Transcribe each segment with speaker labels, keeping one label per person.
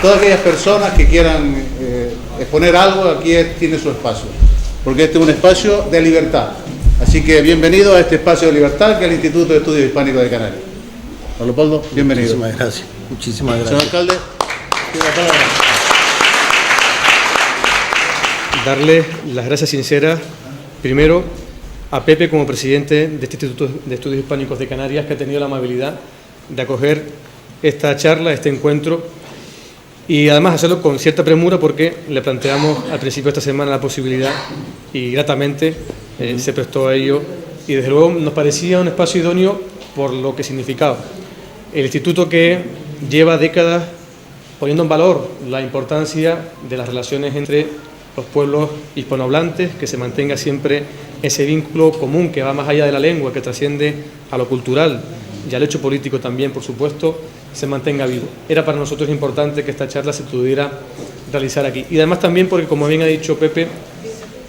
Speaker 1: todas aquellas personas que quieran exponer algo, aquí tiene su espacio, porque este es un espacio de libertad. Así que bienvenido a este espacio de libertad que es el Instituto de Estudios Hispánicos de Canarias. Don Leopoldo, bienvenido.
Speaker 2: Muchísimas gracias. Muchísimas gracias.
Speaker 1: Señor alcalde, tiene la palabra.
Speaker 3: Darle las gracias sinceras, primero, a Pepe como presidente de este Instituto de Estudios Hispánicos de Canarias, que ha tenido la amabilidad de acoger esta charla, este encuentro, y además hacerlo con cierta premura porque le planteamos al principio de esta semana la posibilidad y gratamente se prestó a ello, y desde luego nos parecía un espacio idóneo por lo que significaba. El instituto que lleva décadas poniendo en valor la importancia de las relaciones entre los pueblos hispanohablantes, que se mantenga siempre ese vínculo común que va más allá de la lengua, que trasciende a lo cultural y al hecho político también, por supuesto, se mantenga vivo. Era para nosotros importante que esta charla se pudiera realizar aquí. Y además también porque, como bien ha dicho Pepe,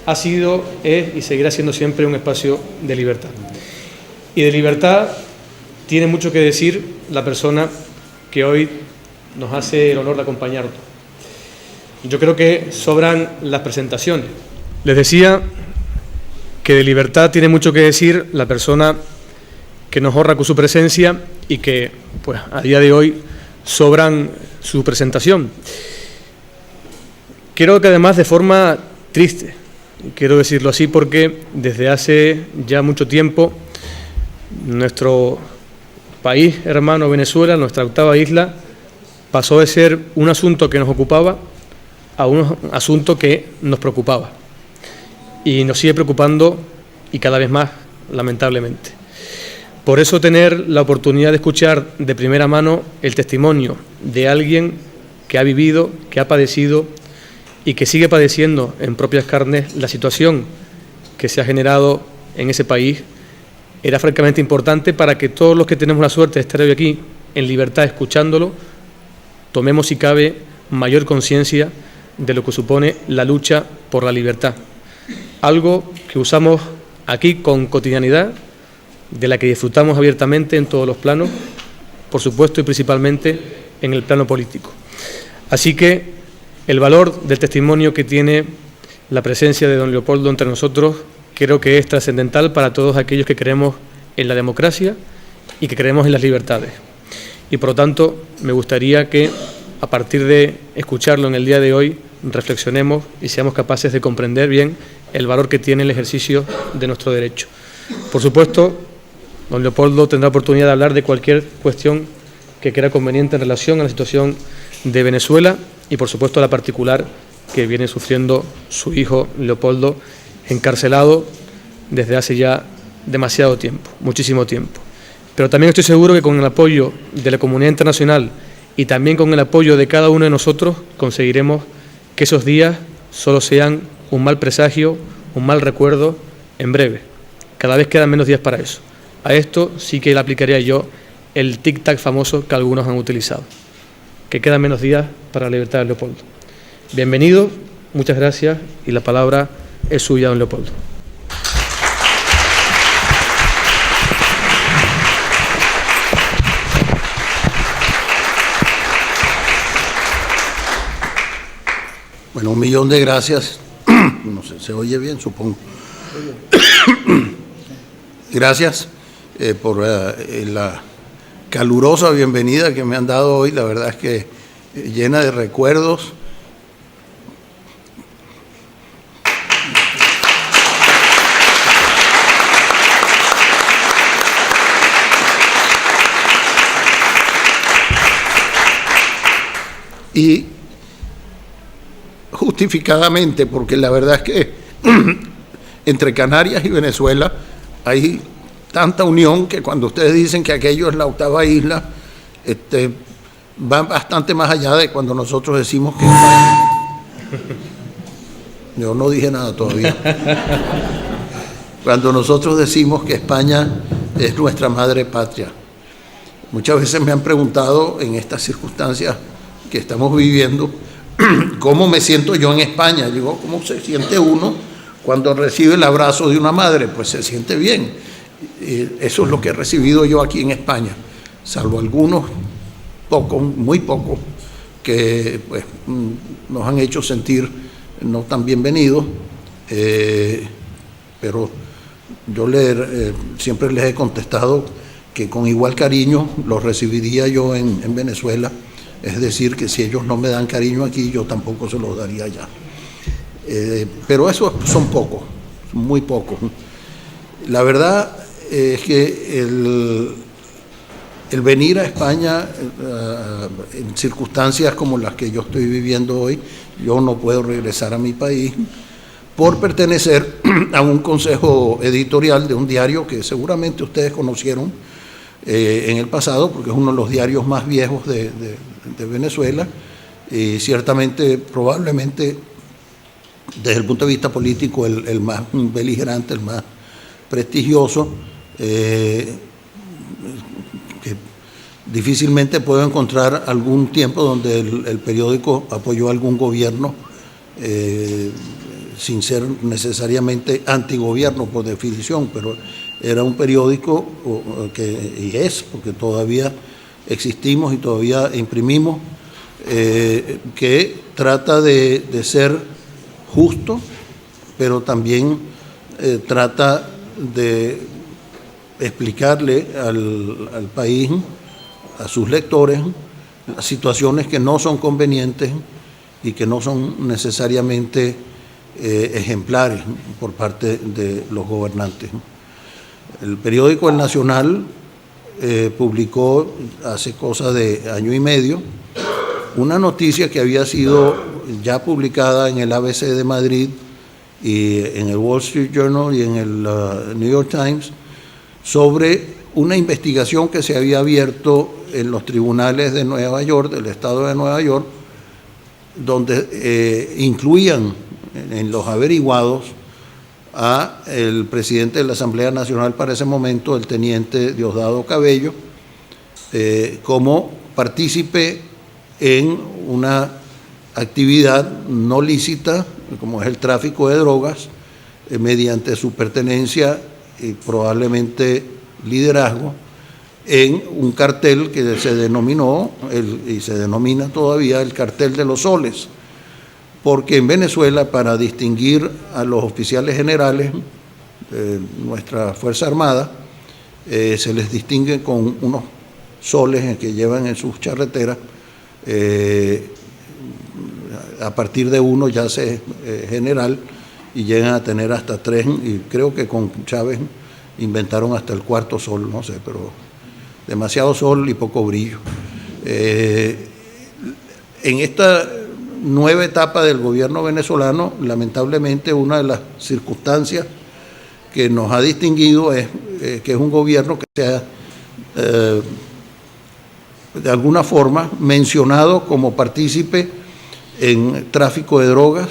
Speaker 3: ha sido, es y seguirá siendo siempre un espacio de libertad. Y de libertad tiene mucho que decir la persona que hoy nos hace el honor de acompañarnos. Yo creo que sobran las presentaciones. Les decía que de libertad tiene mucho que decir la persona que nos honra con su presencia y que, pues, a día de hoy sobran su presentación. Creo que además de forma triste, quiero decirlo así porque desde hace ya mucho tiempo nuestro país hermano Venezuela, nuestra octava isla, pasó de ser un asunto que nos ocupaba a un asunto que nos preocupaba y nos sigue preocupando y cada vez más, lamentablemente. Por eso tener la oportunidad de escuchar de primera mano el testimonio de alguien que ha vivido, que ha padecido y que sigue padeciendo en propias carnes la situación que se ha generado en ese país, era francamente importante para que todos los que tenemos la suerte de estar hoy aquí en libertad escuchándolo, tomemos si cabe mayor conciencia de lo que supone la lucha por la libertad. Algo que usamos aquí con cotidianidad, de la que disfrutamos abiertamente en todos los planos, por supuesto y principalmente en el plano político. Así que el valor del testimonio que tiene la presencia de don Leopoldo entre nosotros creo que es trascendental para todos aquellos que creemos en la democracia y que creemos en las libertades. Y por lo tanto me gustaría que a partir de escucharlo en el día de hoy reflexionemos y seamos capaces de comprender bien el valor que tiene el ejercicio de nuestro derecho. Por supuesto, don Leopoldo tendrá oportunidad de hablar de cualquier cuestión que crea conveniente en relación a la situación de Venezuela y, por supuesto, la particular que viene sufriendo su hijo Leopoldo, encarcelado desde hace ya demasiado tiempo, muchísimo tiempo. Pero también estoy seguro que con el apoyo de la comunidad internacional y también con el apoyo de cada uno de nosotros conseguiremos que esos días solo sean un mal presagio, un mal recuerdo en breve. Cada vez quedan menos días para eso. A esto sí que le aplicaría yo el tic-tac famoso que algunos han utilizado, que quedan menos días para la libertad de Leopoldo. Bienvenido, muchas gracias y la palabra es suya, don Leopoldo.
Speaker 2: Bueno, 1.000.000 de gracias. No sé, se oye bien, supongo. Gracias por la calurosa bienvenida que me han dado hoy. La verdad es que llena de recuerdos. Y justificadamente, porque la verdad es que entre Canarias y Venezuela hay tanta unión que cuando ustedes dicen que aquello es la octava isla, va bastante más allá de cuando nosotros decimos que yo no dije nada todavía. Cuando nosotros decimos que España es nuestra madre patria. Muchas veces me han preguntado en estas circunstancias que estamos viviendo, ¿cómo me siento yo en España? Digo, ¿cómo se siente uno cuando recibe el abrazo de una madre? Pues se siente bien. Eso es lo que he recibido yo aquí en España, salvo algunos, pocos, muy pocos, que pues, nos han hecho sentir no tan bienvenidos, pero yo siempre les he contestado que con igual cariño los recibiría yo en Venezuela, es decir, que si ellos no me dan cariño aquí, yo tampoco se los daría allá. Pero esos son pocos, muy pocos. La verdad es que el venir a España en circunstancias como las que yo estoy viviendo hoy, yo no puedo regresar a mi país por pertenecer a un consejo editorial de un diario que seguramente ustedes conocieron en el pasado, porque es uno de los diarios más viejos de Venezuela, y ciertamente, probablemente, desde el punto de vista político, el más beligerante, el más prestigioso, que difícilmente puedo encontrar algún tiempo donde el periódico apoyó a algún gobierno sin ser necesariamente antigobierno por definición, pero era un periódico y es, porque todavía existimos y todavía imprimimos, que trata de ser justo, pero también trata de explicarle al país, a sus lectores, las situaciones que no son convenientes y que no son necesariamente ejemplares por parte de los gobernantes. El periódico El Nacional publicó hace cosa de año y medio una noticia que había sido ya publicada en el ABC de Madrid y en el Wall Street Journal y en el New York Times sobre una investigación que se había abierto en los tribunales de Nueva York, del estado de Nueva York, donde incluían en los averiguados a el presidente de la Asamblea Nacional para ese momento, el teniente Diosdado Cabello, como partícipe en una actividad no lícita, como es el tráfico de drogas, mediante su pertenencia y probablemente liderazgo en un cartel que se denominó y se denomina todavía el cartel de los soles, porque en Venezuela, para distinguir a los oficiales generales de nuestra Fuerza Armada, se les distingue con unos soles que llevan en sus charreteras. A partir de uno ya se es general y llegan a tener hasta 3, y creo que con Chávez inventaron hasta el 4º sol, no sé, pero demasiado sol y poco brillo. En esta nueva etapa del gobierno venezolano, lamentablemente una de las circunstancias que nos ha distinguido es que es un gobierno que se ha de alguna forma mencionado como partícipe en tráfico de drogas,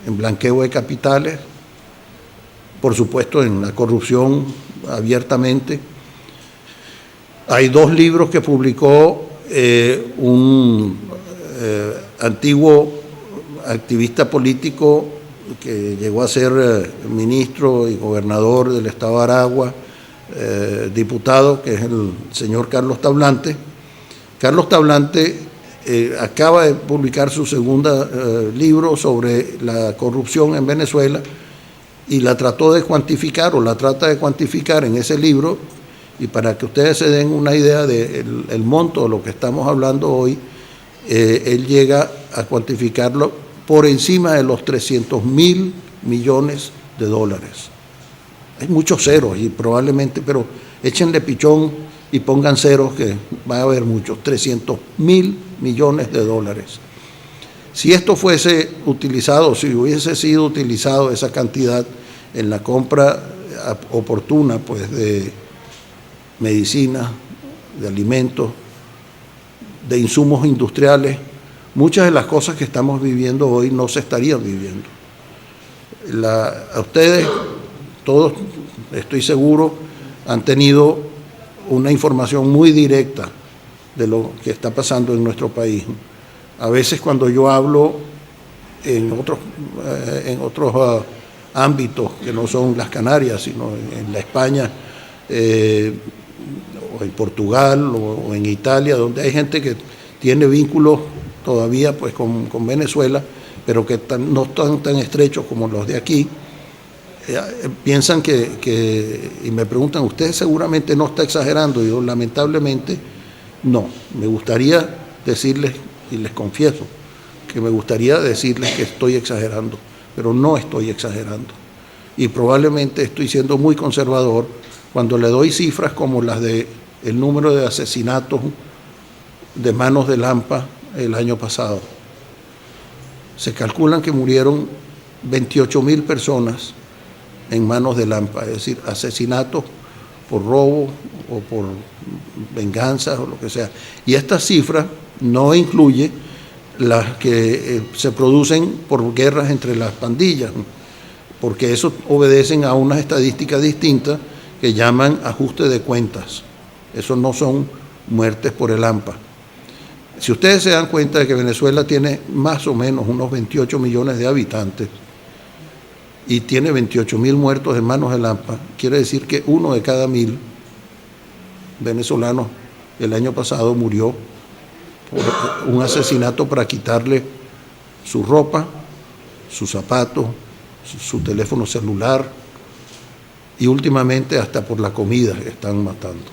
Speaker 2: en blanqueo de capitales, por supuesto en la corrupción abiertamente. Hay 2 libros que publicó un antiguo activista político que llegó a ser ministro y gobernador del estado de Aragua, diputado, que es el señor Carlos Tablante. Carlos Tablante acaba de publicar su segundo libro sobre la corrupción en Venezuela y la trató de cuantificar, o la trata de cuantificar en ese libro, y para que ustedes se den una idea del monto de lo que estamos hablando hoy, él llega a cuantificarlo por encima de los 300.000 millones de dólares. Hay muchos ceros y probablemente, pero échenle pichón y pongan ceros que va a haber muchos, 300.000 millones de dólares. Si esto fuese utilizado, si hubiese sido utilizado esa cantidad en la compra oportuna, pues, de medicina, de alimentos, de insumos industriales, muchas de las cosas que estamos viviendo hoy no se estarían viviendo. A ustedes, todos, estoy seguro, han tenido una información muy directa de lo que está pasando en nuestro país. A veces cuando yo hablo en otros ámbitos que no son las Canarias, sino en la España, o en Portugal o en Italia, donde hay gente que tiene vínculos todavía pues con Venezuela, pero que no están tan estrechos como los de aquí, piensan y me preguntan, ¿usted seguramente no está exagerando? Y yo, lamentablemente, no. Me gustaría decirles, y les confieso, que me gustaría decirles que estoy exagerando, pero no estoy exagerando. Y probablemente estoy siendo muy conservador cuando le doy cifras como las de el número de asesinatos de manos de Lampa el año pasado. Se calculan que murieron 28.000 personas en manos de Lampa, es decir, asesinatos por robo o por venganza o lo que sea. Y esta cifra no incluye las que se producen por guerras entre las pandillas, porque eso obedecen a unas estadísticas distintas que llaman ajuste de cuentas. Eso no son muertes por el AMPA. Si ustedes se dan cuenta de que Venezuela tiene más o menos unos 28 millones de habitantes y tiene 28.000 muertos en manos del AMPA, quiere decir que 1 de cada 1.000 venezolanos el año pasado murió por un asesinato para quitarle su ropa, sus zapatos, su teléfono celular y últimamente hasta por la comida que están matando.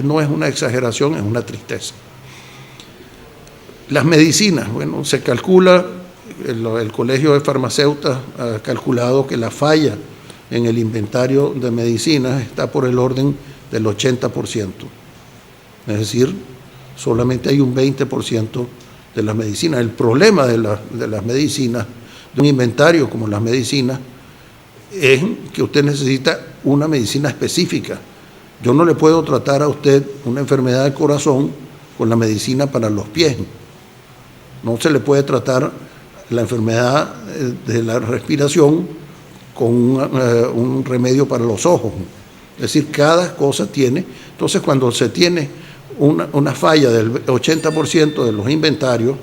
Speaker 2: No es una exageración, es una tristeza. Las medicinas, bueno, se calcula, el Colegio de Farmacéuticos ha calculado que la falla en el inventario de medicinas está por el orden del 80%. Es decir, solamente hay un 20% de las medicinas. El problema de las medicinas, de un inventario como las medicinas, es que usted necesita una medicina específica. Yo no le puedo tratar a usted una enfermedad del corazón con la medicina para los pies. No se le puede tratar la enfermedad de la respiración con un remedio para los ojos. Es decir, cada cosa tiene. Entonces, cuando se tiene una falla del 80% de los inventarios,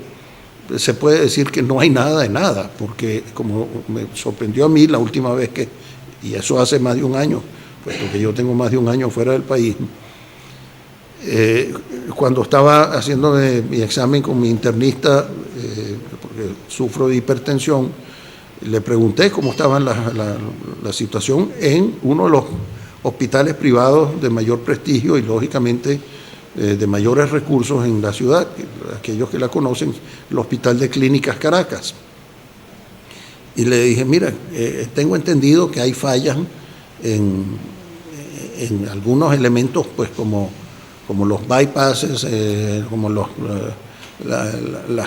Speaker 2: se puede decir que no hay nada de nada, porque como me sorprendió a mí la última vez y eso hace más de un año, puesto que yo tengo más de un año fuera del país, cuando estaba haciendo mi examen con mi internista, porque sufro de hipertensión, le pregunté cómo estaba la situación en uno de los hospitales privados de mayor prestigio y lógicamente de mayores recursos en la ciudad, aquellos que la conocen, el Hospital de Clínicas Caracas. Y le dije, mira, tengo entendido que hay fallas en algunos elementos, pues como los bypasses, como las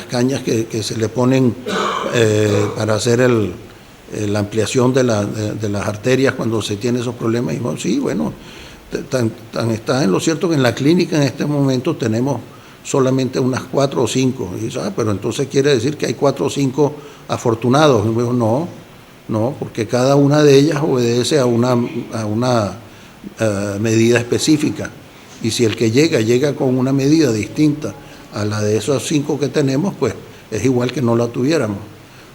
Speaker 2: cañas que se le ponen para hacer la ampliación de las arterias cuando se tiene esos problemas. Y bueno, sí, bueno, está en lo cierto que en la clínica en este momento tenemos solamente unas 4 o 5. Y dice, pero entonces quiere decir que hay 4 o 5 afortunados. Y digo, no, porque cada una de ellas obedece a una medida específica. Y si el que llega con una medida distinta a la de esos 5 que tenemos, pues es igual que no la tuviéramos.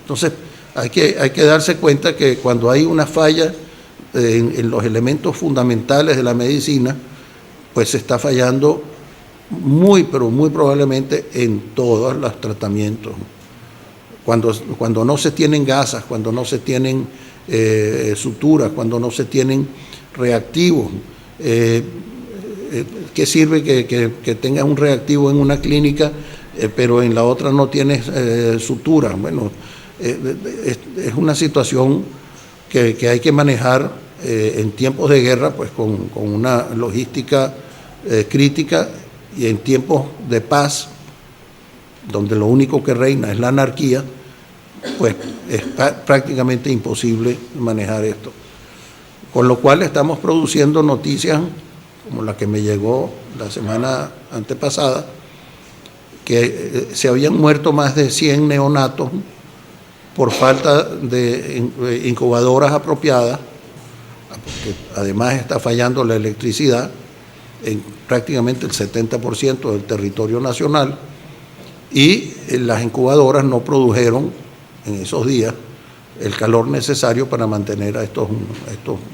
Speaker 2: Entonces hay que darse cuenta que cuando hay una falla en los elementos fundamentales de la medicina, pues se está fallando pero muy probablemente en todos los tratamientos. Cuando no se tienen gasas, cuando no se tienen suturas, cuando no se tienen reactivos, ¿qué sirve que tengas un reactivo en una clínica, pero en la otra no tienes sutura? Bueno, es una situación que hay que manejar en tiempos de guerra, pues con una logística crítica, y en tiempos de paz, donde lo único que reina es la anarquía, pues es prácticamente imposible manejar esto. Con lo cual estamos produciendo noticias como la que me llegó la semana antepasada, que se habían muerto más de 100 neonatos por falta de incubadoras apropiadas, porque además está fallando la electricidad en prácticamente el 70% del territorio nacional, y las incubadoras no produjeron en esos días el calor necesario para mantener a estos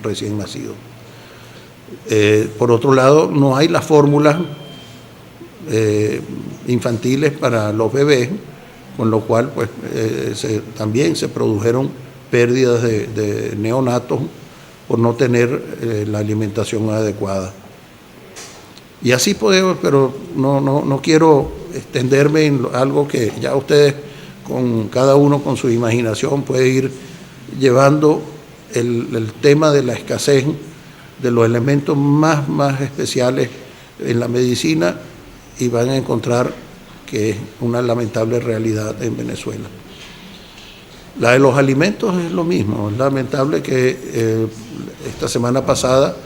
Speaker 2: recién nacidos. Por otro lado, no hay las fórmulas infantiles para los bebés, con lo cual pues, también se produjeron pérdidas de neonatos por no tener la alimentación adecuada. Y así podemos, pero no quiero extenderme en algo que ya ustedes, con cada uno con su imaginación, puede ir llevando el tema de la escasez de los elementos más especiales en la medicina, y van a encontrar que es una lamentable realidad en Venezuela. La de los alimentos es lo mismo. Es lamentable que esta semana pasada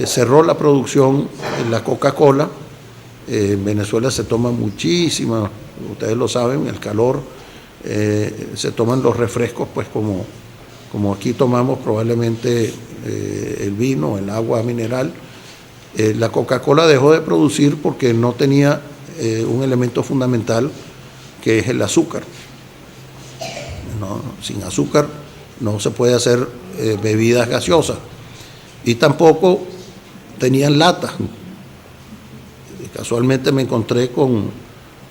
Speaker 2: cerró la producción en la Coca-Cola. En Venezuela se toma muchísima, ustedes lo saben, el calor, se toman los refrescos pues como aquí tomamos probablemente el vino, el agua mineral. La Coca-Cola dejó de producir porque no tenía un elemento fundamental, que es el azúcar. Sin azúcar no se puede hacer bebidas gaseosas, y tampoco tenían latas. Casualmente me encontré con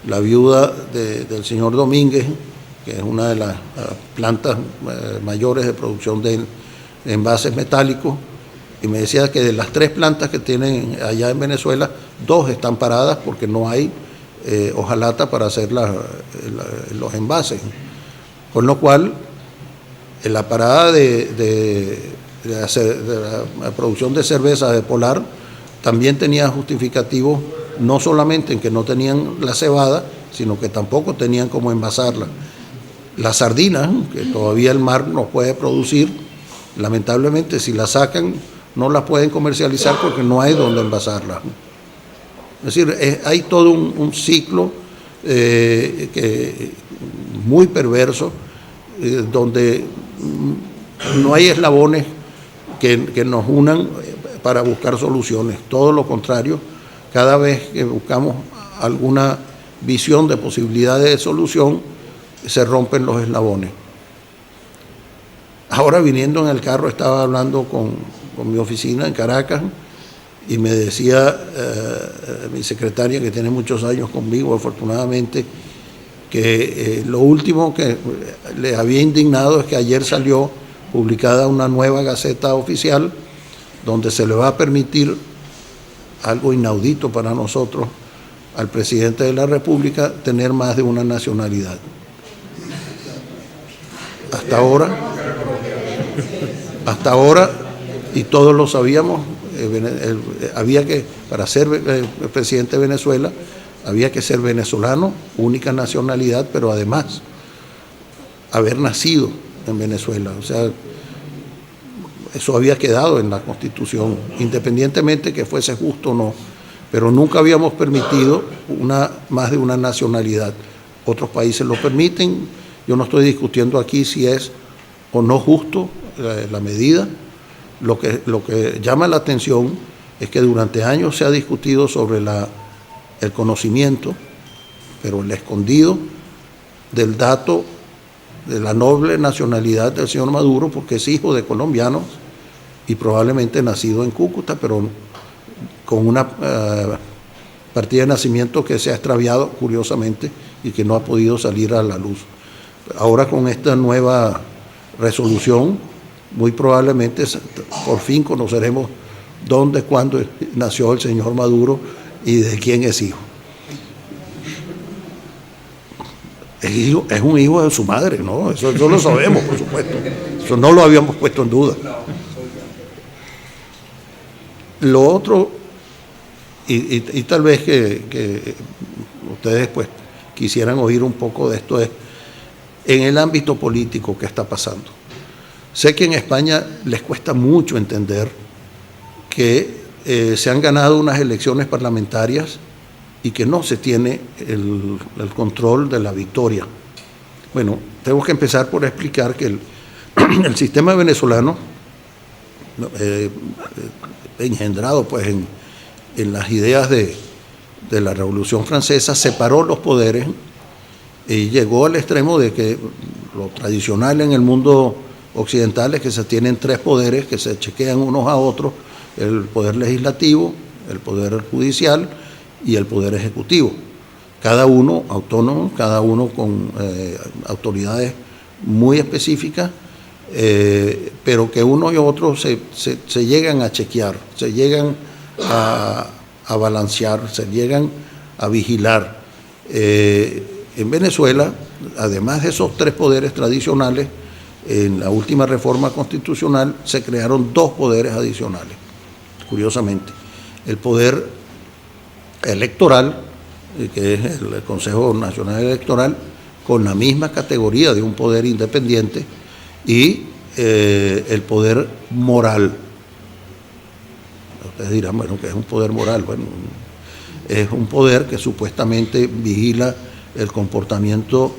Speaker 2: la viuda del señor Domínguez, que es una de las plantas mayores de producción de envases metálicos, y me decía que de las 3 plantas que tienen allá en Venezuela, 2 están paradas porque no hay hojalata para hacer los envases. Con lo cual, en la parada de la producción de cerveza de Polar también tenía justificativos, no solamente en que no tenían la cebada, sino que tampoco tenían cómo envasarla. Las sardinas, que todavía el mar no puede producir, lamentablemente si las sacan no las pueden comercializar porque no hay donde envasarlas. Es decir, hay todo un ciclo muy perverso, donde no hay eslabones que nos unan para buscar soluciones. Todo lo contrario, cada vez que buscamos alguna visión de posibilidades de solución, se rompen los eslabones. Ahora, viniendo en el carro, estaba hablando con mi oficina en Caracas, y me decía mi secretaria, que tiene muchos años conmigo afortunadamente, que lo último que le había indignado es que ayer salió publicada una nueva Gaceta Oficial donde se le va a permitir, algo inaudito para nosotros, al presidente de la República tener más de una nacionalidad. Hasta ahora, y todos lo sabíamos, había que, para ser presidente de Venezuela, había que ser venezolano, única nacionalidad, pero además haber nacido en Venezuela. O sea, eso había quedado en la Constitución, independientemente que fuese justo o no, pero nunca habíamos permitido más de una nacionalidad. Otros países lo permiten. Yo no estoy discutiendo aquí si es o no justo la medida. Lo que llama la atención es que durante años se ha discutido sobre el conocimiento, pero el escondido del dato de la noble nacionalidad del señor Maduro, porque es hijo de colombianos y probablemente nacido en Cúcuta, pero con una partida de nacimiento que se ha extraviado curiosamente y que no ha podido salir a la luz. Ahora, con esta nueva resolución, muy probablemente por fin conoceremos dónde, cuándo nació el señor Maduro y de quién es hijo. Es un hijo de su madre, ¿no? Eso lo sabemos, por supuesto. Eso no lo habíamos puesto en duda. Lo otro, y tal vez que ustedes pues quisieran oír un poco de esto, es en el ámbito político que está pasando. Sé que en España les cuesta mucho entender que se han ganado unas elecciones parlamentarias y que no se tiene el control de la victoria. Bueno, tengo que empezar por explicar que el sistema venezolano, engendrado pues en las ideas de la Revolución Francesa, separó los poderes y llegó al extremo de que lo tradicional en el mundo occidental es que se tienen 3 poderes que se chequean unos a otros: el poder legislativo, el poder judicial y el Poder Ejecutivo. Cada uno autónomo, cada uno con autoridades muy específicas, pero que uno y otro se llegan a chequear, se llegan a balancear, se llegan a vigilar. En Venezuela, además de esos tres poderes tradicionales, en la última reforma constitucional se crearon dos poderes adicionales, curiosamente. El poder electoral, que es el Consejo Nacional Electoral, con la misma categoría de un poder independiente, y el poder moral. Ustedes dirán, bueno, ¿qué es un poder moral? Bueno, es un poder que supuestamente vigila el comportamiento,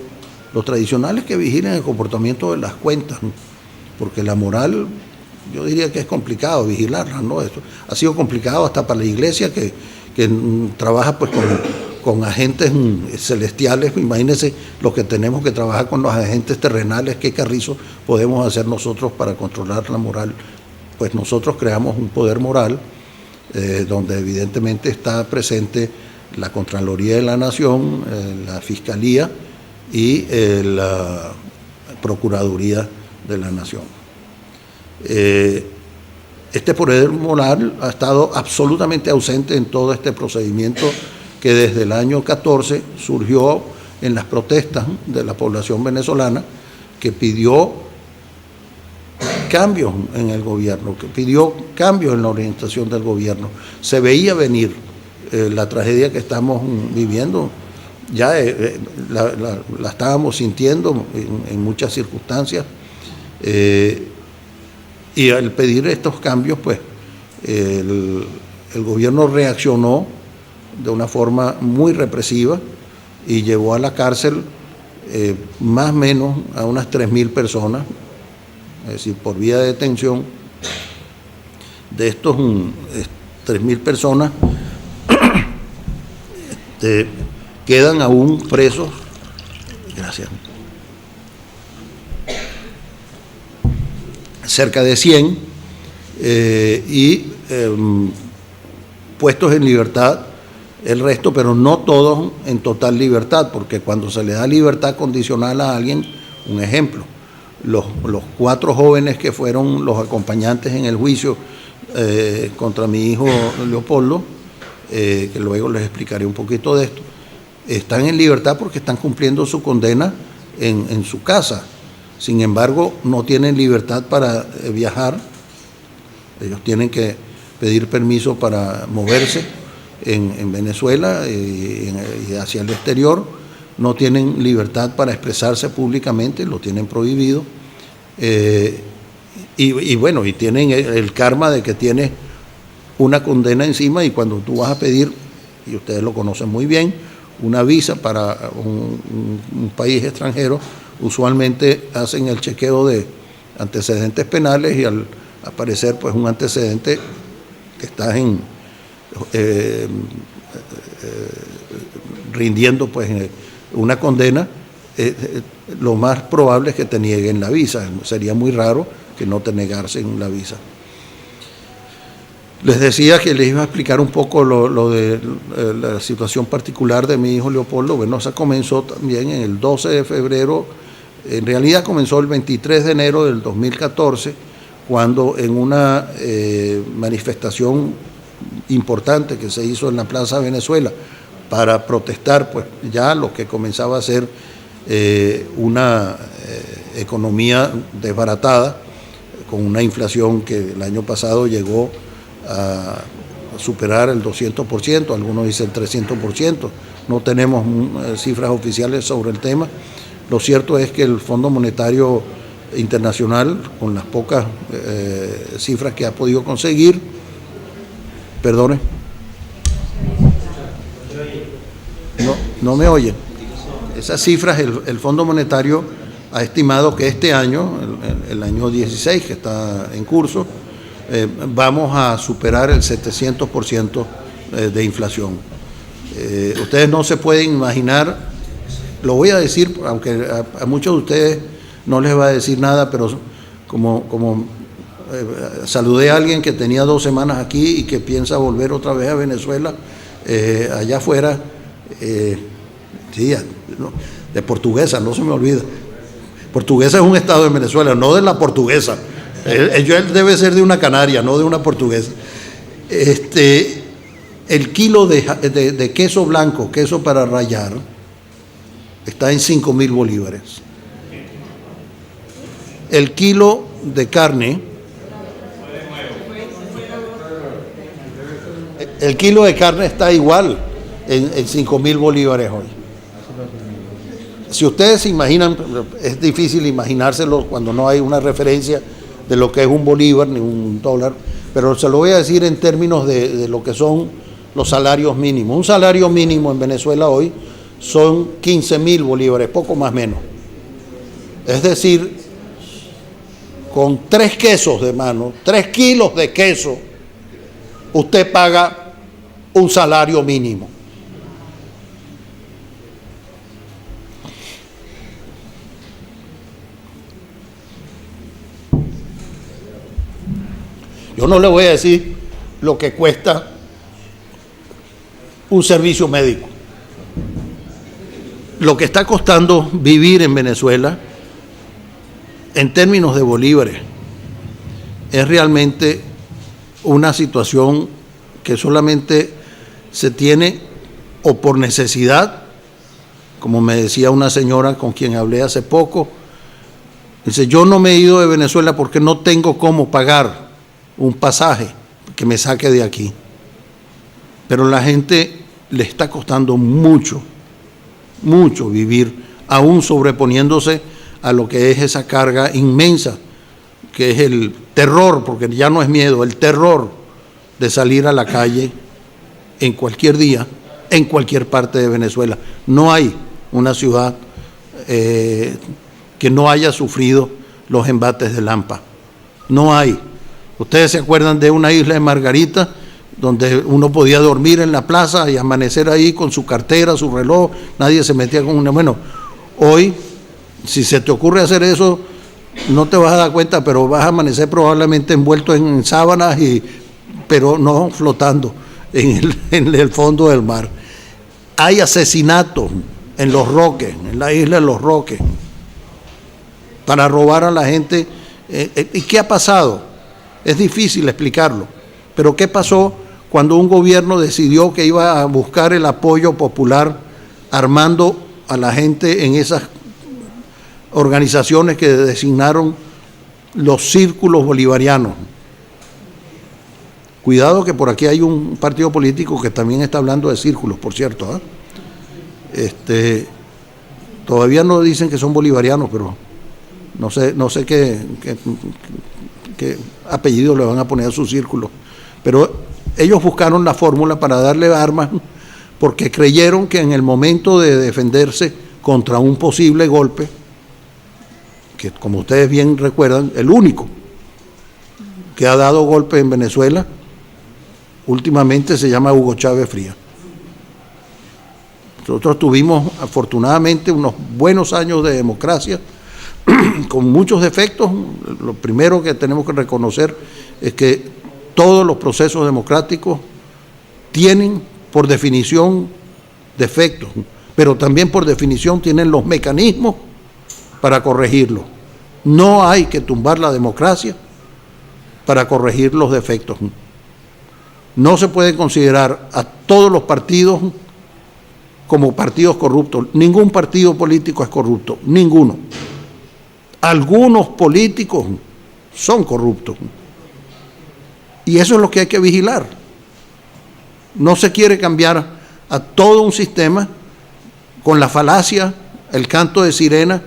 Speaker 2: los tradicionales que vigilan el comportamiento de las cuentas, porque la moral, yo diría que es complicado vigilarla, ¿no? Esto ha sido complicado hasta para la iglesia que trabaja pues con agentes celestiales. Imagínense los que tenemos que trabajar con los agentes terrenales, qué carrizo podemos hacer nosotros para controlar la moral. Pues nosotros creamos un poder moral donde evidentemente está presente la Contraloría de la Nación, la Fiscalía y la Procuraduría de la Nación. Este poder moral ha estado absolutamente ausente en todo este procedimiento que desde el año 14 surgió en las protestas de la población venezolana, que pidió cambios en el gobierno, que pidió cambios en la orientación del gobierno. Se veía venir la tragedia que estamos viviendo, ya la estábamos sintiendo en muchas circunstancias, y al pedir estos cambios, pues el gobierno reaccionó de una forma muy represiva y llevó a la cárcel más o menos a unas 3.000 personas, es decir, por vía de detención. De estos 3.000 personas quedan aún presos, gracias, cerca de 100 y puestos en libertad el resto, pero no todos en total libertad, porque cuando se le da libertad condicional a alguien, un ejemplo, los 4 jóvenes que fueron los acompañantes en el juicio contra mi hijo Leopoldo, que luego les explicaré un poquito de esto, están en libertad porque están cumpliendo su condena en su casa. Sin embargo, no tienen libertad para viajar. Ellos tienen que pedir permiso para moverse en Venezuela y hacia el exterior. No tienen libertad para expresarse públicamente, lo tienen prohibido. Y bueno, y tienen el karma de que tiene una condena encima, y cuando tú vas a pedir, y ustedes lo conocen muy bien, una visa para un país extranjero, usualmente hacen el chequeo de antecedentes penales, y al aparecer pues un antecedente que estás rindiendo pues una condena, lo más probable es que te nieguen la visa. Sería muy raro que no te negasen la visa. Les decía que les iba a explicar un poco lo de la situación particular de mi hijo Leopoldo. Bueno, esa comenzó también en el 12 de febrero, en realidad comenzó el 23 de enero del 2014, cuando en una manifestación importante que se hizo en la Plaza Venezuela para protestar pues ya lo que comenzaba a ser una economía desbaratada, con una inflación que el año pasado llegó a superar el 200%, algunos dicen 300%, no tenemos cifras oficiales sobre el tema. Lo cierto es que el Fondo Monetario Internacional, con las pocas cifras que ha podido conseguir, perdone, no me oyen. Esas cifras, el Fondo Monetario ha estimado que este año, el año 16 que está en curso, vamos a superar el 700% de inflación. Ustedes no se pueden imaginar, lo voy a decir, aunque a muchos de ustedes no les va a decir nada, pero como saludé a alguien que tenía 2 semanas aquí y que piensa volver otra vez a Venezuela, allá afuera, sí, no, de Portuguesa, no se me olvida. Portuguesa es un estado de Venezuela, no de la Portuguesa. Él debe ser de una canaria, no de una portuguesa. El kilo de queso blanco, queso para rallar, está en 5.000 bolívares. El kilo de carne, está igual en 5.000 bolívares hoy. Si ustedes se imaginan, es difícil imaginárselo cuando no hay una referencia de lo que es un bolívar ni un dólar, pero se lo voy a decir en términos de lo que son los salarios mínimos. Un salario mínimo en Venezuela hoy son 15.000 bolívares, poco más menos. Es decir, con 3 quesos de mano, 3 kilos de queso, usted paga un salario mínimo. Yo no le voy a decir lo que cuesta un servicio médico. Lo que está costando vivir en Venezuela, en términos de bolívares, es realmente una situación que solamente se tiene o por necesidad, como me decía una señora con quien hablé hace poco, dice, yo no me he ido de Venezuela porque no tengo cómo pagar un pasaje que me saque de aquí. Pero la gente le está costando mucho, mucho vivir, aún sobreponiéndose a lo que es esa carga inmensa, que es el terror, porque ya no es miedo, el terror de salir a la calle en cualquier día, en cualquier parte de Venezuela. No hay una ciudad que no haya sufrido los embates de Lampa. No hay. Ustedes se acuerdan de una isla de Margarita, donde uno podía dormir en la plaza y amanecer ahí con su cartera, su reloj, nadie se metía con una... Bueno, hoy, si se te ocurre hacer eso, no te vas a dar cuenta, pero vas a amanecer probablemente envuelto en sábanas, pero no flotando en el fondo del mar. Hay asesinatos en Los Roques, en la isla de Los Roques, para robar a la gente. ¿Y qué ha pasado? Es difícil explicarlo, pero ¿qué pasó cuando un gobierno decidió que iba a buscar el apoyo popular armando a la gente en esas organizaciones que designaron los círculos bolivarianos? Cuidado que por aquí hay un partido político que también está hablando de círculos, por cierto, todavía no dicen que son bolivarianos, pero no sé qué apellido le van a poner a su círculo, pero ellos buscaron la fórmula para darle armas porque creyeron que en el momento de defenderse contra un posible golpe, que como ustedes bien recuerdan, el único que ha dado golpe en Venezuela últimamente se llama Hugo Chávez Frías. Nosotros tuvimos afortunadamente unos buenos años de democracia, con muchos defectos. Lo primero que tenemos que reconocer es que todos los procesos democráticos tienen por definición defectos, pero también por definición tienen los mecanismos para corregirlos. No hay que tumbar la democracia para corregir los defectos. No se puede considerar a todos los partidos como partidos corruptos. Ningún partido político es corrupto, ninguno. Algunos políticos son corruptos. Y eso es lo que hay que vigilar. No se quiere cambiar a todo un sistema con la falacia, el canto de sirena,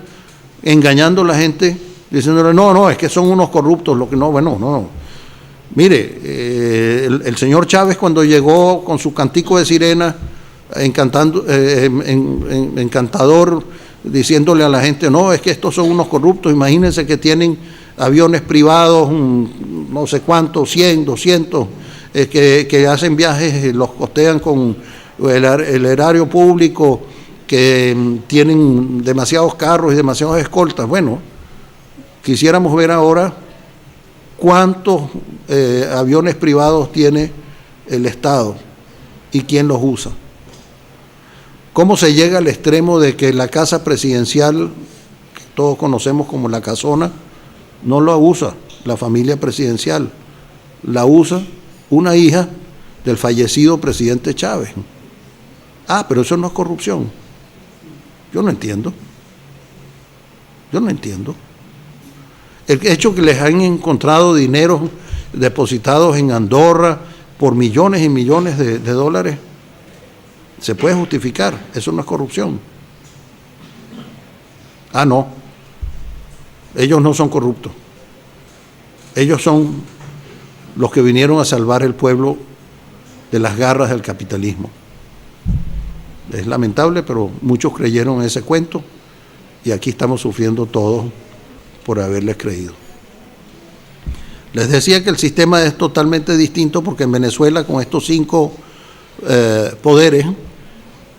Speaker 2: engañando a la gente, diciéndole, no, es que son unos corruptos. Lo que no. Mire, el señor Chávez cuando llegó con su cantico de sirena, encantador, diciéndole a la gente, no, es que estos son unos corruptos, imagínense que tienen aviones privados, no sé cuántos, 100, 200, que hacen viajes, los costean con el erario público, que tienen demasiados carros y demasiadas escoltas. Bueno, quisiéramos ver ahora cuántos aviones privados tiene el Estado y quién los usa. ¿Cómo se llega al extremo de que la casa presidencial, que todos conocemos como la casona, no la usa la familia presidencial, la usa una hija del fallecido presidente Chávez? Ah, pero eso no es corrupción. Yo no entiendo. El hecho que les han encontrado dineros depositados en Andorra por millones y millones de dólares, se puede justificar. Eso no es corrupción. Ah, no. Ellos no son corruptos. Ellos son los que vinieron a salvar el pueblo de las garras del capitalismo. Es lamentable, pero muchos creyeron en ese cuento y aquí estamos sufriendo todos por haberles creído. Les decía que el sistema es totalmente distinto porque en Venezuela, con estos 5 poderes,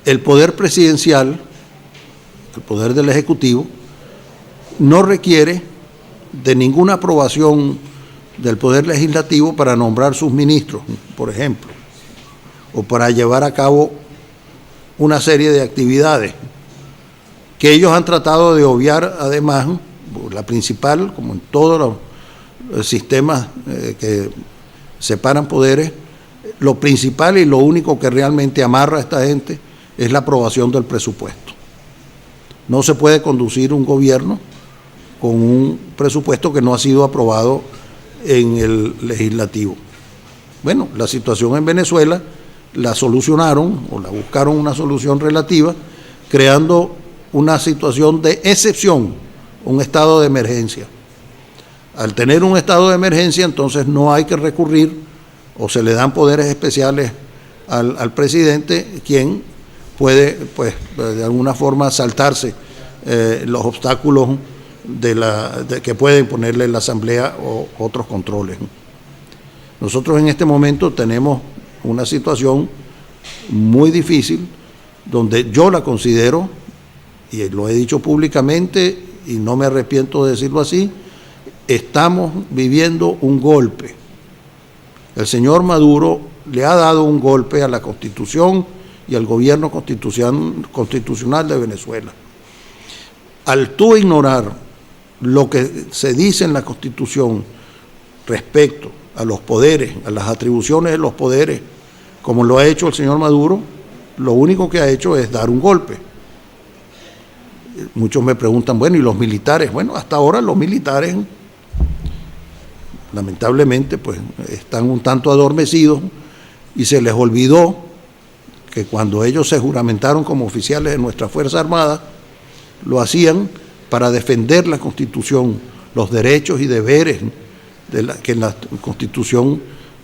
Speaker 2: el poder presidencial, el poder del Ejecutivo, no requiere de ninguna aprobación del Poder Legislativo para nombrar sus ministros, por ejemplo, o para llevar a cabo una serie de actividades que ellos han tratado de obviar. Además, la principal, como en todos los sistemas que separan poderes, lo principal y lo único que realmente amarra a esta gente es la aprobación del presupuesto. No se puede conducir un gobierno con un presupuesto que no ha sido aprobado en el legislativo. Bueno, la situación en Venezuela la solucionaron, o la buscaron una solución relativa, creando una situación de excepción, un estado de emergencia. Al tener un estado de emergencia, entonces no hay que recurrir, o se le dan poderes especiales al presidente, quien puede, pues, de alguna forma saltarse los obstáculos que pueden ponerle la Asamblea o otros controles. Nosotros en este momento tenemos una situación muy difícil, donde yo la considero, y lo he dicho públicamente y no me arrepiento de decirlo así, estamos viviendo un golpe. El señor Maduro le ha dado un golpe a la Constitución y al gobierno constitucional de Venezuela. Al tú ignorar lo que se dice en la Constitución respecto a los poderes, a las atribuciones de los poderes, como lo ha hecho el señor Maduro, lo único que ha hecho es dar un golpe. Muchos me preguntan, bueno, ¿y los militares? Bueno, hasta ahora los militares, lamentablemente, pues están un tanto adormecidos y se les olvidó que cuando ellos se juramentaron como oficiales de nuestra Fuerza Armada, lo hacían para defender la Constitución, los derechos y deberes que la Constitución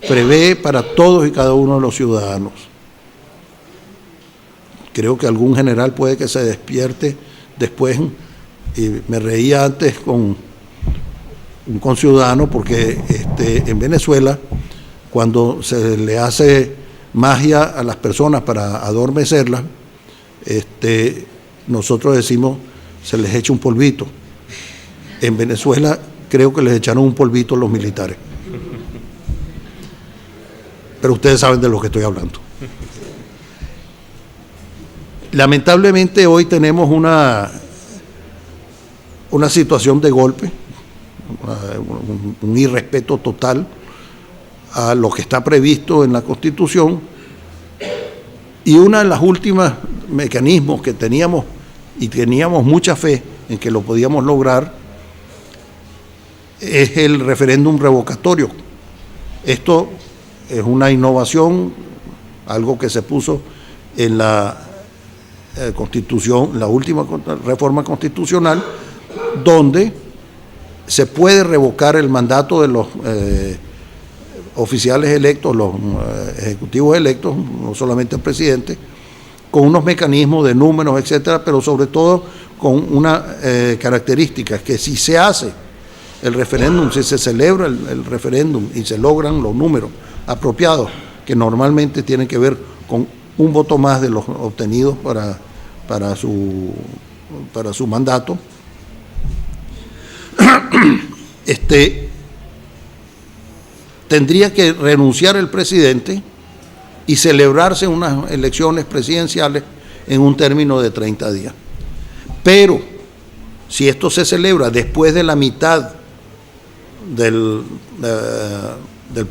Speaker 2: prevé para todos y cada uno de los ciudadanos. Creo que algún general puede que se despierte después, y me reía antes con un conciudadano porque en Venezuela, cuando se le hace magia a las personas para adormecerlas, nosotros decimos, se les echa un polvito. En Venezuela creo que les echaron un polvito a los militares. Pero ustedes saben de lo que estoy hablando. Lamentablemente hoy tenemos una situación de golpe, un irrespeto total a lo que está previsto en la Constitución, y uno de los últimos mecanismos que teníamos, y teníamos mucha fe en que lo podíamos lograr, es el referéndum revocatorio. Esto es una innovación, algo que se puso en la Constitución, la última reforma constitucional, donde se puede revocar el mandato de los oficiales electos, los ejecutivos electos, no solamente el presidente, con unos mecanismos de números, etcétera, pero sobre todo con una característica, que si se hace el referéndum, si se celebra el referéndum y se logran los números apropiados, que normalmente tienen que ver con un voto más de los obtenidos para su mandato, tendría que renunciar el presidente y celebrarse unas elecciones presidenciales en un término de 30 días. Pero si esto se celebra después de la mitad del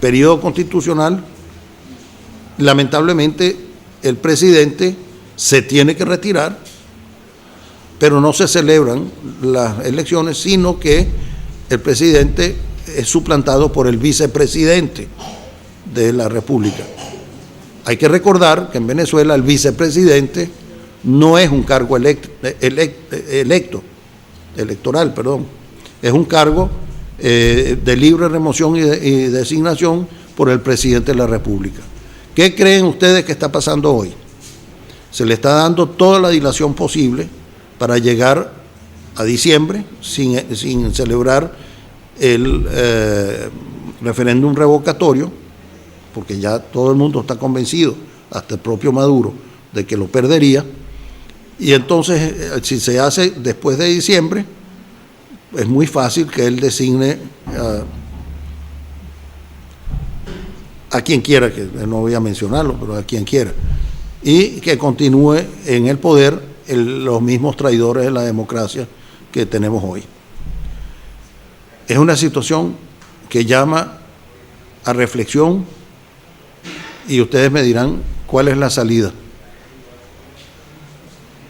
Speaker 2: periodo constitucional, lamentablemente el presidente se tiene que retirar, pero no se celebran las elecciones, sino que el presidente es suplantado por el vicepresidente de la República. Hay que recordar que en Venezuela el vicepresidente no es un cargo electoral, es un cargo de libre remoción y designación por el presidente de la República. ¿Qué creen ustedes que está pasando hoy? Se le está dando toda la dilación posible para llegar a diciembre sin celebrar el referéndum revocatorio, porque ya todo el mundo está convencido, hasta el propio Maduro, de que lo perdería. Y entonces, si se hace después de diciembre, es muy fácil que él designe a quien quiera, que no voy a mencionarlo, pero a quien quiera, y que continúe en el poder los mismos traidores de la democracia que tenemos hoy. Es una situación que llama a reflexión, y ustedes me dirán cuál es la salida.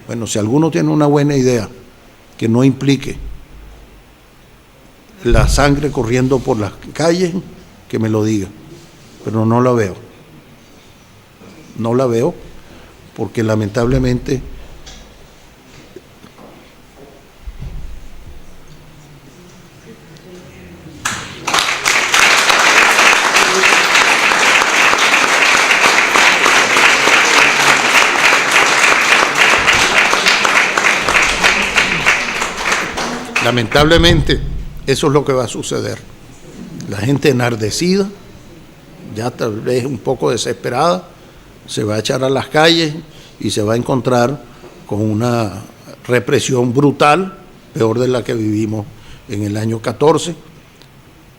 Speaker 2: Bueno, si alguno tiene una buena idea que no implique la sangre corriendo por las calles, que me lo diga, pero no la veo. No la veo porque lamentablemente eso es lo que va a suceder. La gente enardecida, ya tal vez un poco desesperada, se va a echar a las calles y se va a encontrar con una represión brutal, peor de la que vivimos en el año 14,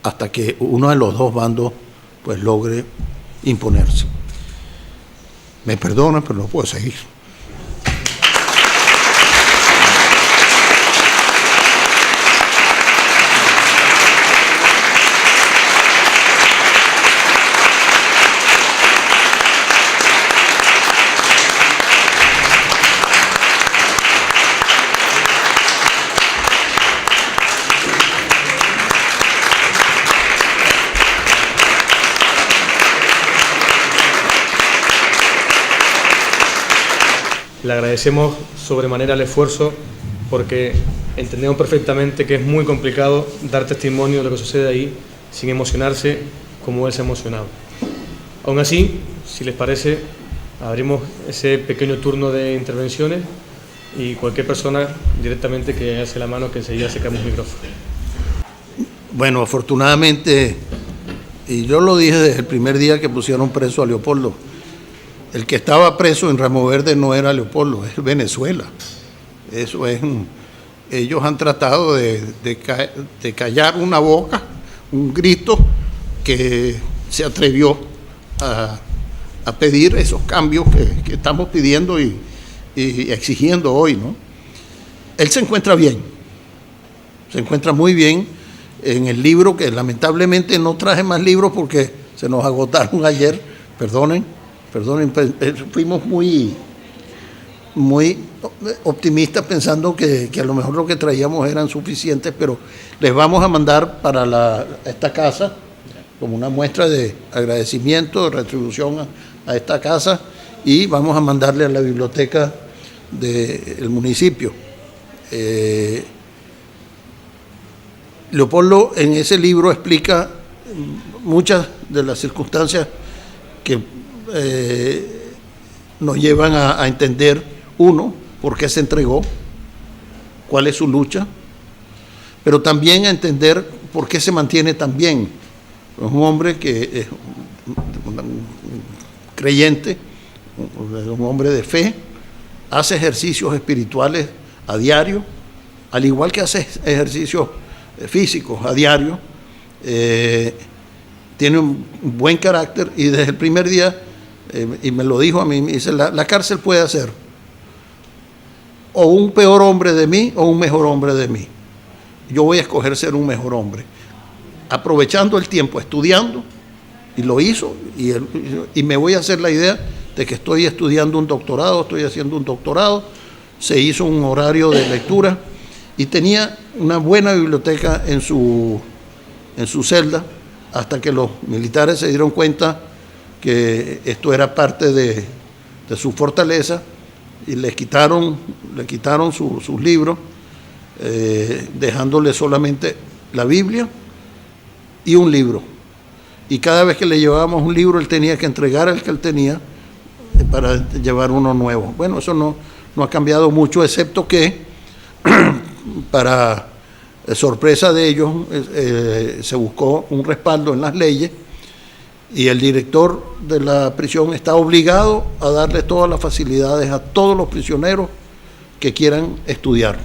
Speaker 2: hasta que uno de los dos bandos pues logre imponerse. Me perdonan, pero no puedo seguir.
Speaker 3: Le agradecemos sobremanera el esfuerzo porque entendemos perfectamente que es muy complicado dar testimonio de lo que sucede ahí sin emocionarse como él se ha emocionado. Aún así, si les parece, abrimos ese pequeño turno de intervenciones y cualquier persona directamente que hace la mano, que enseguida secamos el micrófono.
Speaker 2: Bueno, afortunadamente, y yo lo dije desde el primer día que pusieron preso a Leopoldo, el que estaba preso en Ramo Verde no era Leopoldo, es Venezuela. Eso es, ellos han tratado de callar una boca, un grito que se atrevió a pedir esos cambios que estamos pidiendo y exigiendo hoy, ¿no? Él se encuentra bien, se encuentra muy bien en el libro, que lamentablemente no traje más libros porque se nos agotaron ayer, perdonen, fuimos muy optimistas pensando que a lo mejor lo que traíamos eran suficientes, pero les vamos a mandar para esta casa como una muestra de agradecimiento, de retribución a esta casa, y vamos a mandarle a la biblioteca del municipio. Leopoldo en ese libro explica muchas de las circunstancias que nos llevan a entender, uno, por qué se entregó, cuál es su lucha, pero también a entender por qué se mantiene tan bien. Es un hombre que es un creyente, un hombre de fe, hace ejercicios espirituales a diario, al igual que hace ejercicios físicos a diario, tiene un buen carácter y desde el primer día y me lo dijo a mí, me dice, la cárcel puede hacer o un peor hombre de mí o un mejor hombre de mí. Yo voy a escoger ser un mejor hombre, aprovechando el tiempo, estudiando, y lo hizo, y me voy a hacer la idea de que estoy estudiando un doctorado, estoy haciendo un doctorado. Se hizo un horario de lectura y tenía una buena biblioteca en su celda, hasta que los militares se dieron cuenta que esto era parte de su fortaleza y le quitaron sus libros, dejándole solamente la Biblia y un libro. Y cada vez que le llevábamos un libro, él tenía que entregar el que él tenía para llevar uno nuevo. Bueno, eso no ha cambiado mucho, excepto que, para sorpresa de ellos, se buscó un respaldo en las leyes y el director de la prisión está obligado a darle todas las facilidades a todos los prisioneros que quieran estudiar.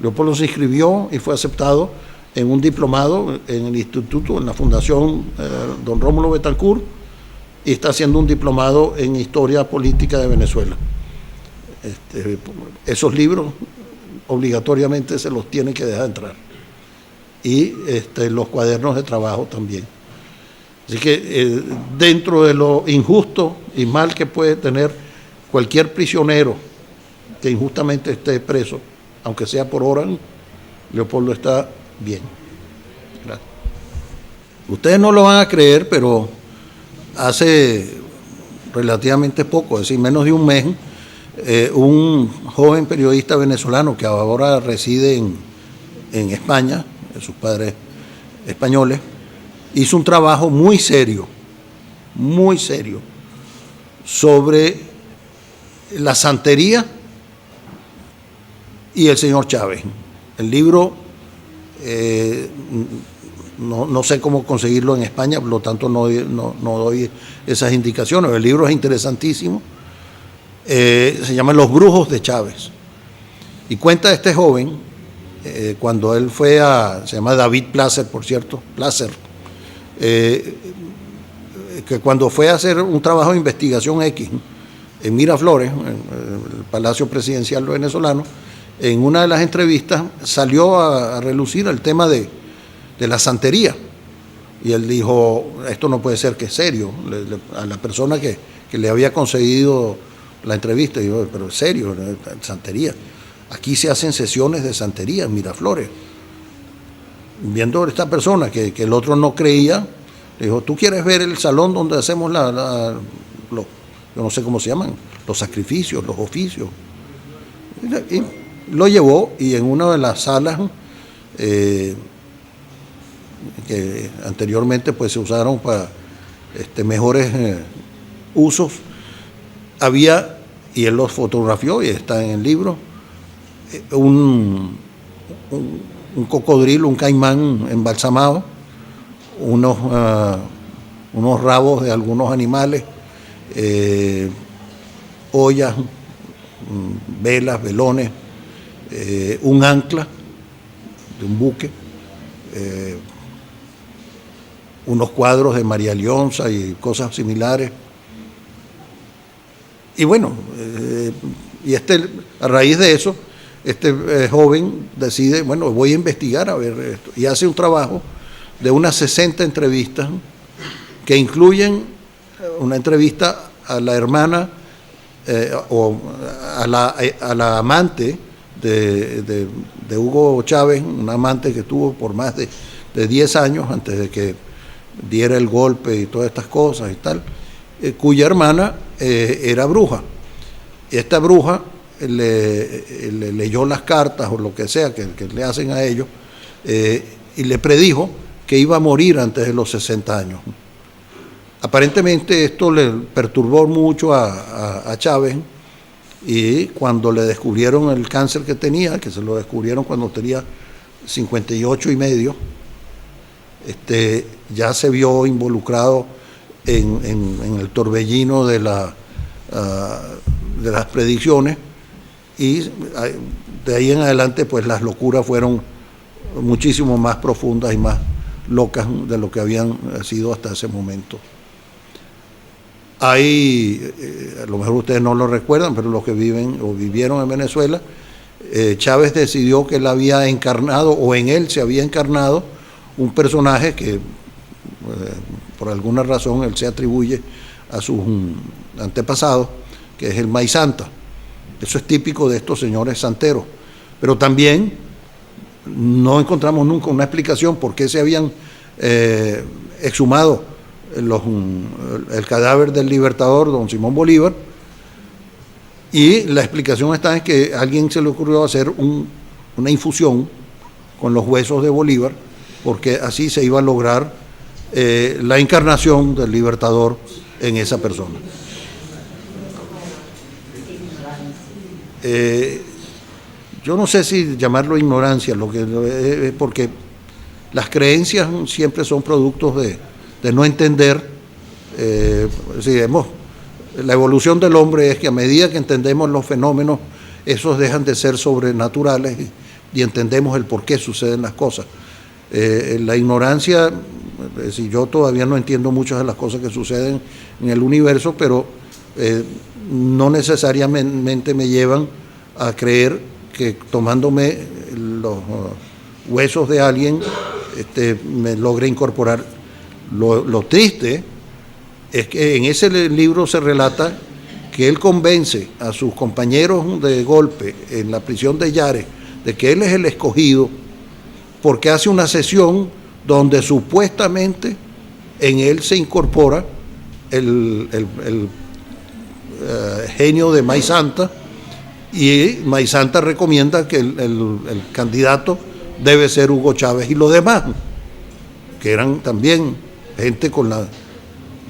Speaker 2: Leopoldo se inscribió y fue aceptado en un diplomado en el instituto, en la Fundación Don Rómulo Betancourt, y está haciendo un diplomado en Historia Política de Venezuela. Esos libros obligatoriamente se los tienen que dejar entrar, y los cuadernos de trabajo también. Así que dentro de lo injusto y mal que puede tener cualquier prisionero que injustamente esté preso, aunque sea por horas, Leopoldo está bien. Gracias. Ustedes no lo van a creer, pero hace relativamente poco, es decir, menos de un mes, un joven periodista venezolano que ahora reside en España, sus padres españoles, hizo un trabajo muy serio sobre la santería y el señor Chávez. El libro, no sé cómo conseguirlo en España, por lo tanto no doy esas indicaciones. El libro es interesantísimo. Se llama Los Brujos de Chávez. Y cuenta este joven, cuando él fue se llama David Placer, por cierto, Placer, que cuando fue a hacer un trabajo de investigación X en Miraflores, en el Palacio Presidencial venezolano, en una de las entrevistas salió a relucir el tema de la santería. Y él dijo, esto no puede ser, que es serio. A la persona que le había concedido la entrevista, dijo, pero es serio, santería. Aquí se hacen sesiones de santería en Miraflores. Viendo a esta persona que el otro no creía, le dijo, ¿tú quieres ver el salón donde hacemos yo no sé cómo se llaman, los sacrificios, los oficios? Y lo llevó, y en una de las salas que anteriormente pues se usaron para mejores usos, había, y él los fotografió y está en el libro, un cocodrilo, un caimán embalsamado, unos rabos de algunos animales, ollas, velas, velones, un ancla de un buque, unos cuadros de María Leonza y cosas similares. Y bueno, a raíz de eso, joven decide, bueno, voy a investigar a ver esto, y hace un trabajo de unas 60 entrevistas que incluyen una entrevista a la hermana o a la amante de Hugo Chávez, una amante que tuvo por más de 10 años antes de que diera el golpe y todas estas cosas y tal, cuya hermana era bruja. Y esta bruja le leyó las cartas o lo que sea que le hacen a ellos, y le predijo que iba a morir antes de los 60 años. Aparentemente esto le perturbó mucho a Chávez, y cuando le descubrieron el cáncer que tenía, que se lo descubrieron cuando tenía 58 y medio, ya se vio involucrado en el torbellino de las predicciones, y de ahí en adelante pues las locuras fueron muchísimo más profundas y más locas de lo que habían sido hasta ese momento. Hay, a lo mejor ustedes no lo recuerdan, pero los que viven o vivieron en Venezuela, Chávez decidió que él había encarnado, o en él se había encarnado, un personaje que por alguna razón él se atribuye a sus antepasados, que es el Maíz Santa. Eso es típico de estos señores santeros. Pero también no encontramos nunca una explicación por qué se habían exhumado el cadáver del libertador, don Simón Bolívar, y la explicación está en que a alguien se le ocurrió hacer una infusión con los huesos de Bolívar, porque así se iba a lograr la encarnación del libertador en esa persona. Yo no sé si llamarlo ignorancia, porque las creencias siempre son productos de no entender. La evolución del hombre es que a medida que entendemos los fenómenos, esos dejan de ser sobrenaturales y entendemos el por qué suceden las cosas. La ignorancia, si yo todavía no entiendo muchas de las cosas que suceden en el universo, pero no necesariamente me llevan a creer que tomándome los huesos de alguien me logre incorporar. Lo triste es que en ese libro se relata que él convence a sus compañeros de golpe en la prisión de Yare de que él es el escogido, porque hace una sesión donde supuestamente en él se incorpora el genio de Maíz Santa, y Maíz Santa recomienda que el candidato debe ser Hugo Chávez, y los demás, que eran también gente con la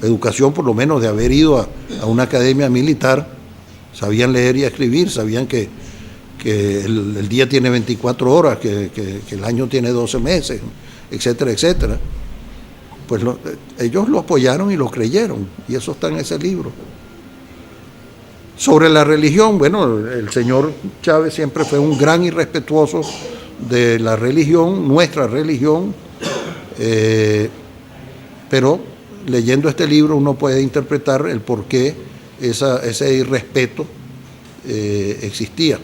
Speaker 2: educación por lo menos de haber ido a una academia militar, sabían leer y escribir, sabían que el día tiene 24 horas, que el año tiene 12 meses, etcétera, etcétera. Pues ellos lo apoyaron y lo creyeron, y eso está en ese libro. Sobre la religión, bueno, el señor Chávez siempre fue un gran irrespetuoso de la religión, nuestra religión, pero leyendo este libro uno puede interpretar el por qué ese irrespeto existía.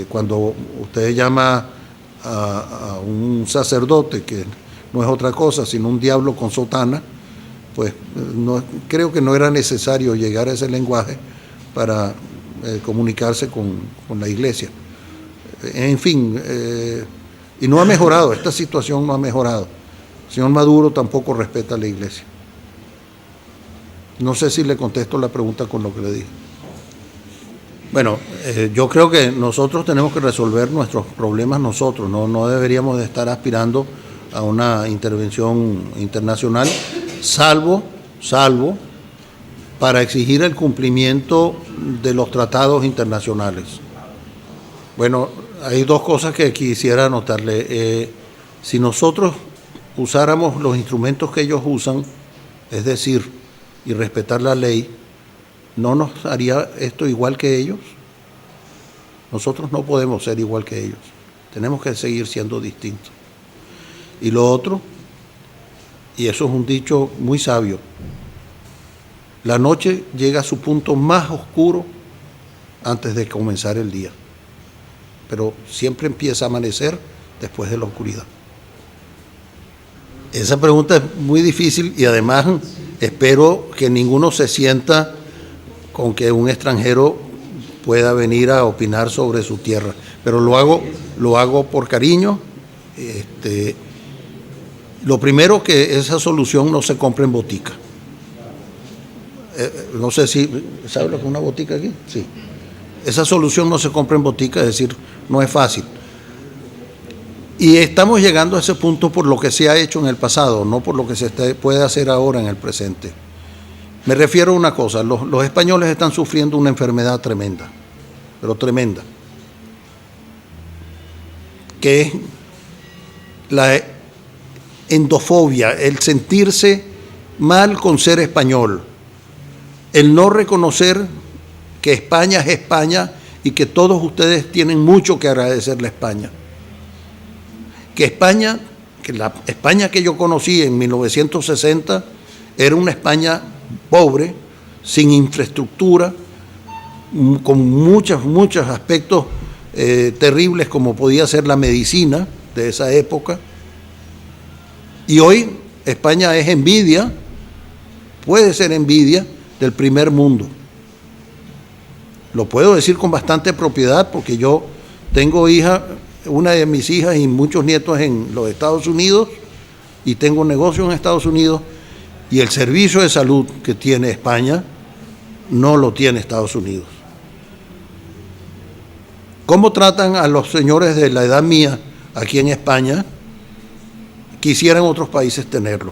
Speaker 2: Cuando usted llama a un sacerdote, que no es otra cosa sino un diablo con sotana, pues creo que no era necesario llegar a ese lenguaje para comunicarse con la iglesia. En fin, y no ha mejorado, esta situación no ha mejorado. El señor Maduro tampoco respeta a la iglesia. No sé si le contesto la pregunta con lo que le dije. Bueno, yo creo que nosotros tenemos que resolver nuestros problemas nosotros, no deberíamos de estar aspirando a una intervención internacional, salvo para exigir el cumplimiento de los tratados internacionales. Bueno, hay dos cosas que quisiera anotarle. Si nosotros usáramos los instrumentos que ellos usan, es decir, y respetar la ley, ¿no nos haría esto igual que ellos? Nosotros no podemos ser igual que ellos, tenemos que seguir siendo distintos. Y lo otro, y eso es un dicho muy sabio, la noche llega a su punto más oscuro antes de comenzar el día, pero siempre empieza a amanecer después de la oscuridad. Esa pregunta es muy difícil y además espero que ninguno se sienta con que un extranjero pueda venir a opinar sobre su tierra, pero lo hago por cariño. Lo primero, que esa solución no se compra en botica. No sé si, ¿sabe lo que es una botica aquí? Sí. Esa solución no se compra en botica, es decir, no es fácil. Y estamos llegando a ese punto por lo que se ha hecho en el pasado, no por lo que se puede hacer ahora en el presente. Me refiero a una cosa, los españoles están sufriendo una enfermedad tremenda, pero tremenda, que es la endofobia, el sentirse mal con ser español, el no reconocer que España es España y que todos ustedes tienen mucho que agradecerle a España. Que la España que yo conocí en 1960 era una España pobre, sin infraestructura, con muchos aspectos terribles como podía ser la medicina de esa época. Y hoy España es envidia, puede ser envidia del primer mundo. Lo puedo decir con bastante propiedad porque yo tengo una de mis hijas y muchos nietos en los Estados Unidos y tengo negocios en Estados Unidos, y el servicio de salud que tiene España no lo tiene Estados Unidos. ¿Cómo tratan a los señores de la edad mía aquí en España? Quisieran otros países tenerlo.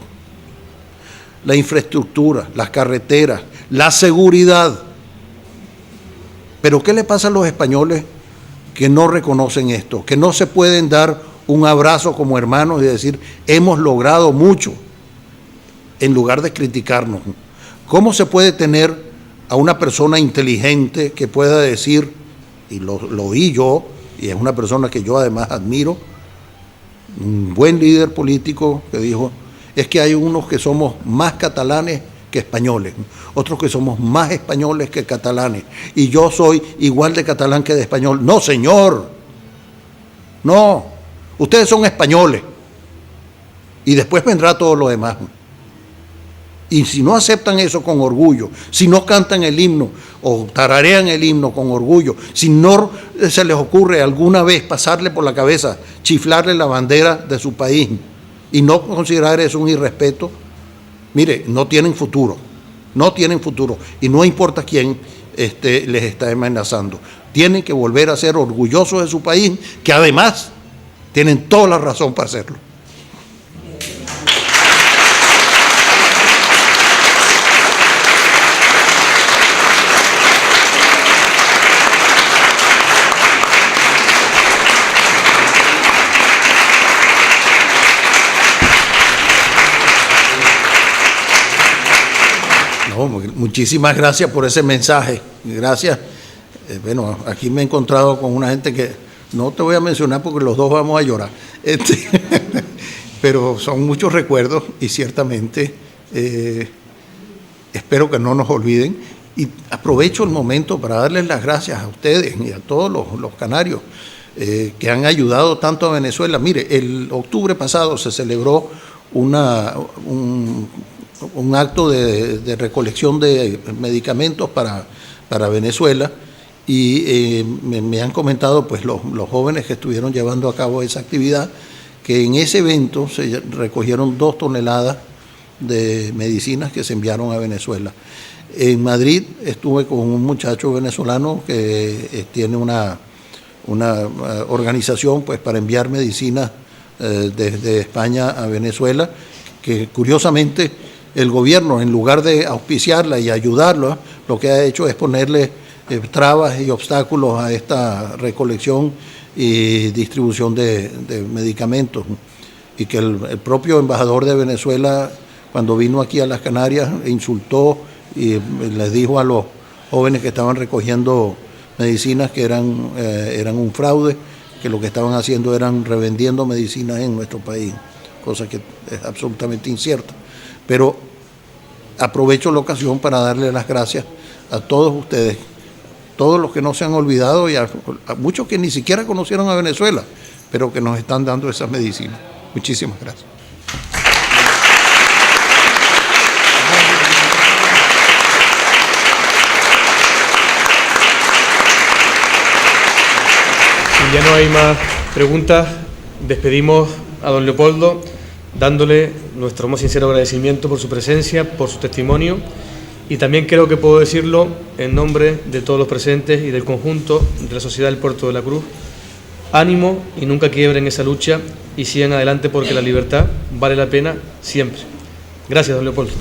Speaker 2: La infraestructura, las carreteras, la seguridad. Pero ¿qué le pasa a los españoles que no reconocen esto? Que no se pueden dar un abrazo como hermanos y decir, hemos logrado mucho, en lugar de criticarnos. ¿Cómo se puede tener a una persona inteligente que pueda decir, y lo oí yo, y es una persona que yo además admiro, un buen líder político que dijo, es que hay unos que somos más catalanes que españoles, otros que somos más españoles que catalanes, y yo soy igual de catalán que de español. No, señor, no, ustedes son españoles, y después vendrá todo lo demás. Y si no aceptan eso con orgullo, si no cantan el himno o tararean el himno con orgullo, si no se les ocurre alguna vez pasarle por la cabeza, chiflarle la bandera de su país y no considerar eso un irrespeto, mire, no tienen futuro, no tienen futuro, y no importa quién les está amenazando. Tienen que volver a ser orgullosos de su país, que además tienen toda la razón para hacerlo. Muchísimas gracias por ese mensaje. Gracias. Bueno, aquí me he encontrado con una gente que no te voy a mencionar porque los dos vamos a llorar. Pero son muchos recuerdos y ciertamente espero que no nos olviden. Y aprovecho el momento para darles las gracias a ustedes y a todos los canarios que han ayudado tanto a Venezuela. Mire, el octubre pasado se celebró un acto de recolección de medicamentos para Venezuela, y me han comentado pues los jóvenes que estuvieron llevando a cabo esa actividad, que en ese evento se recogieron 2 toneladas de medicinas que se enviaron a Venezuela. En Madrid estuve con un muchacho venezolano que tiene una organización pues para enviar medicinas desde España a Venezuela, que curiosamente el gobierno, en lugar de auspiciarla y ayudarla, lo que ha hecho es ponerle trabas y obstáculos a esta recolección y distribución de medicamentos. Y que el propio embajador de Venezuela, cuando vino aquí a las Canarias, insultó y les dijo a los jóvenes que estaban recogiendo medicinas que eran un fraude, que lo que estaban haciendo eran revendiendo medicinas en nuestro país, cosa que es absolutamente incierta. Pero aprovecho la ocasión para darle las gracias a todos ustedes, todos los que no se han olvidado, y a muchos que ni siquiera conocieron a Venezuela, pero que nos están dando esas medicinas. Muchísimas gracias.
Speaker 3: Si ya no hay más preguntas, despedimos a don Leopoldo dándole nuestro más sincero agradecimiento por su presencia, por su testimonio, y también creo que puedo decirlo en nombre de todos los presentes y del conjunto de la Sociedad del Puerto de la Cruz: ánimo y nunca quiebren esa lucha y sigan adelante, porque la libertad vale la pena siempre. Gracias, don Leopoldo.